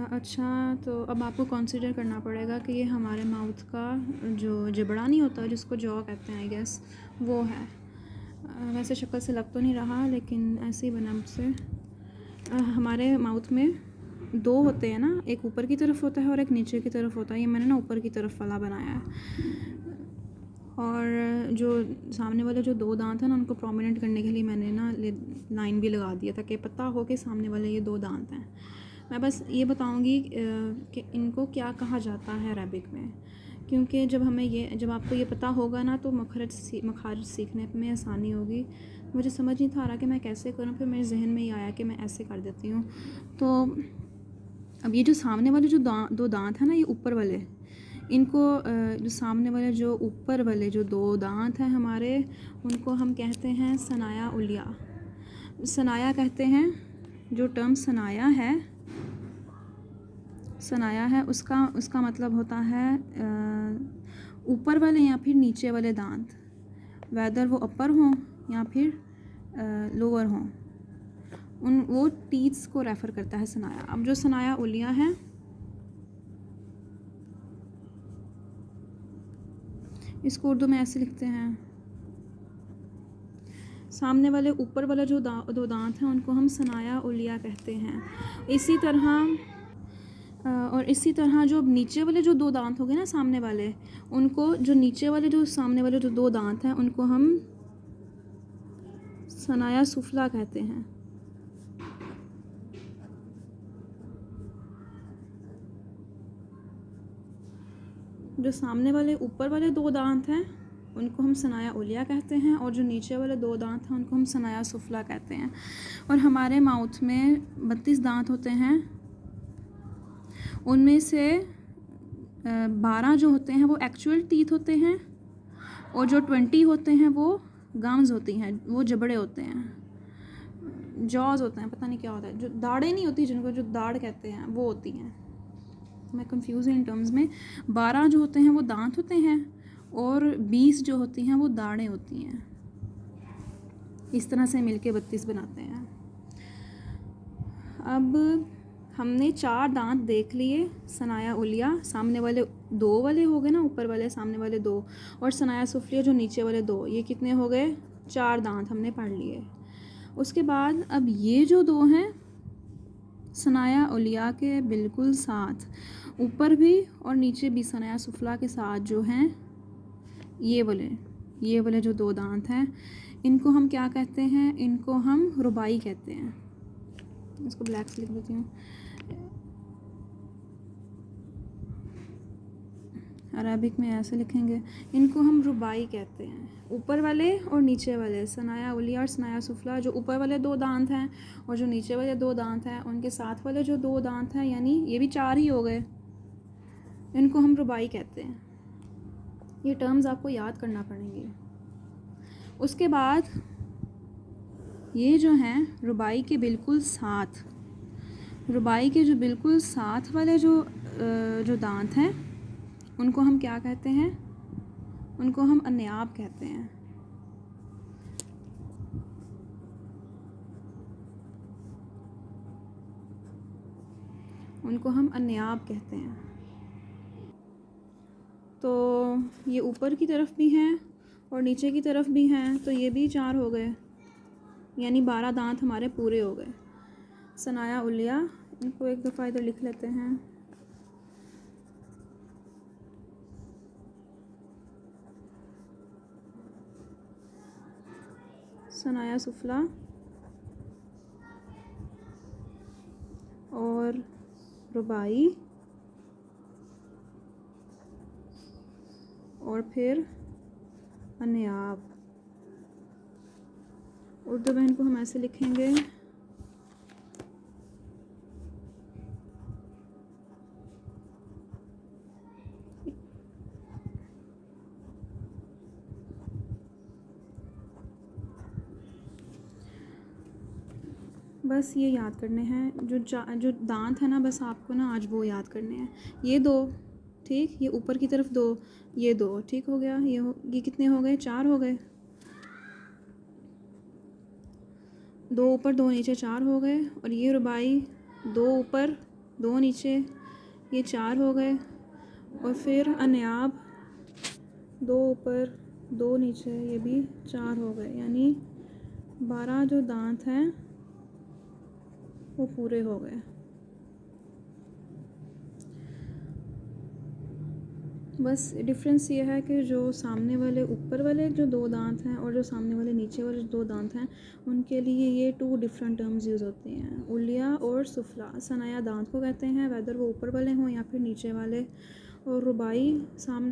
अच्छा, तो अब आपको कंसीडर करना पड़ेगा कि ये हमारे माउथ का जो जबड़ा नहीं होता, जिसको जॉ कहते हैं आई गेस, वो है। वैसे शक्ल से लग तो नहीं रहा, लेकिन ऐसे ही बना मुझसे। हमारे माउथ में दो होते हैं ना, एक ऊपर की तरफ होता है और एक नीचे की तरफ होता है। ये मैंने ना ऊपर की तरफ वाला बनाया है। और जो सामने वाले जो दो दांत हैं ना, उनको प्रोमिनेंट करने के लिए मैंने ना लाइन भी लगा दिया, ताकि पता हो कि सामने वाले ये दो दांत हैं। मैं बस ये बताऊंगी कि इनको क्या कहा जाता है अरबिक में, क्योंकि जब आपको ये पता होगा ना, तो मखारिज सीखने में आसानी होगी। मुझे समझ नहीं था आ रहा कि मैं कैसे करूँ, फिर मेरे जहन में ये आया कि मैं ऐसे कर देती हूँ। तो अब ये जो सामने वाले जो दो दांत हैं ना, ये ऊपर वाले, इनको जो सामने वाले जो ऊपर वाले जो दो दांत हैं हमारे, उनको हम कहते हैं सनाया उलिया। सनाया कहते हैं। जो टर्म सनाया है उसका मतलब होता है ऊपर वाले या फिर नीचे वाले दांत, वेदर वो अपर हों या फिर लोअर हों, वो टीथ्स को रेफ़र करता है सनाया। अब जो सनाया उलिया है, इसको उर्दू में ऐसे लिखते हैं, सामने वाले ऊपर वाला जो दो दांत हैं उनको हम सनाया उलिया कहते हैं। इसी तरह जो नीचे वाले जो दो दांत हो गए ना सामने वाले, उनको जो नीचे वाले जो सामने वाले जो दो दांत हैं उनको हम सनाया सुफला कहते हैं। जो सामने वाले ऊपर वाले दो दांत हैं उनको हम सनाया उलिया कहते हैं, और जो नीचे वाले दो दांत हैं उनको हम सनाया सुफला कहते हैं। और हमारे माउथ में 32 दांत होते हैं। उनमें से 12 जो होते हैं वो एक्चुअल टीथ होते हैं, और जो 20 होते हैं वो गम्स होती हैं, वो जबड़े होते हैं, जॉज होते हैं, पता नहीं क्या होता है, जो दाढ़ें नहीं होती, जिनको जो दाढ़ कहते हैं, वो होती हैं। मैं कंफ्यूज हूँ इन टर्म्स में। 12 जो होते हैं वो दांत होते हैं, और 20 जो होती हैं वो दाढ़ें होती हैं। इस तरह से मिलके 32 बनाते हैं। अब हमने 4 दांत देख लिए सनाया उलिया, सामने वाले दो वाले हो गए ना, ऊपर वाले सामने वाले दो, और सनाया सुफलिया जो नीचे वाले दो, ये कितने हो गए? 4 दांत हमने पढ़ लिए। उसके बाद अब ये जो दो हैं सनाया उलिया के बिल्कुल साथ, ऊपर भी और नीचे भी सनाया सुफला के साथ जो हैं ये वाले जो दो दांत हैं, इनको हम क्या कहते हैं? इनको हम रुबाई कहते हैं। इसको ब्लैक से लिख देती हूँ। अरबिक में ऐसे लिखेंगे, इनको हम रुबाई कहते हैं। ऊपर वाले और नीचे वाले, सनाया उलिया और सनाया सुफला, जो ऊपर वाले दो दांत हैं और जो नीचे वाले दो दांत हैं, उनके साथ वाले जो दो दांत हैं, यानी ये भी 4 ही हो गए, इनको हम रुबाई कहते हैं। ये टर्म्स आपको याद करना पड़ेंगे। उसके बाद ये जो हैं रुबाई के बिल्कुल साथ, रुबाई के जो बिल्कुल साथ वाले जो दांत हैं, उनको हम क्या कहते हैं? उनको हम अन्याब कहते हैं। उनको हम अन्याब कहते हैं। तो ये ऊपर की तरफ भी हैं और नीचे की तरफ भी हैं, तो ये भी 4 हो गए, यानी 12 दांत हमारे पूरे हो गए। सनाया उलिया, इनको एक दफ़ा इधर लिख लेते हैं। सनाया सुफला और रुबाई, और फिर अन्याब। उर्दू में इनको हम ऐसे लिखेंगे, बस ये याद करने हैं जो दांत है ना, बस आपको ना आज वो याद करने हैं। ये दो, ठीक, ये ऊपर की तरफ दो, ये दो, ठीक हो गया। ये कितने हो गए? 4 हो गए। 2 ऊपर 2 नीचे 4 हो गए। और ये रुबाई, 2 ऊपर 2 नीचे, ये 4 हो गए। और फिर अनायाब 2 ऊपर 2 नीचे, ये भी 4 हो गए, यानी 12 जो दांत हैं वो पूरे हो गए। बस डिफरेंस ये है कि जो सामने वाले ऊपर वाले जो 2 दांत हैं और जो सामने वाले नीचे वाले 2 दांत हैं, उनके लिए ये 2 डिफरेंट टर्म्स यूज़ होती हैं, उलिया और सुफला। सनाया दांत को कहते हैं, वेदर वो ऊपर वाले हों या फिर नीचे वाले। और रुबाई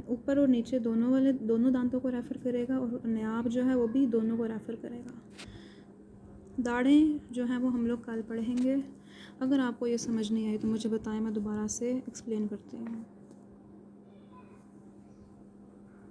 ऊपर और नीचे दोनों दांतों को रेफ़र करेगा, और नायाब जो है वो भी दोनों को रेफ़र करेगा। दाढ़ें जो हैं वो हम लोग कल पढ़ेंगे। अगर आपको ये समझ नहीं आई तो मुझे बताएं, मैं दोबारा से एक्सप्लेन करती हूँ।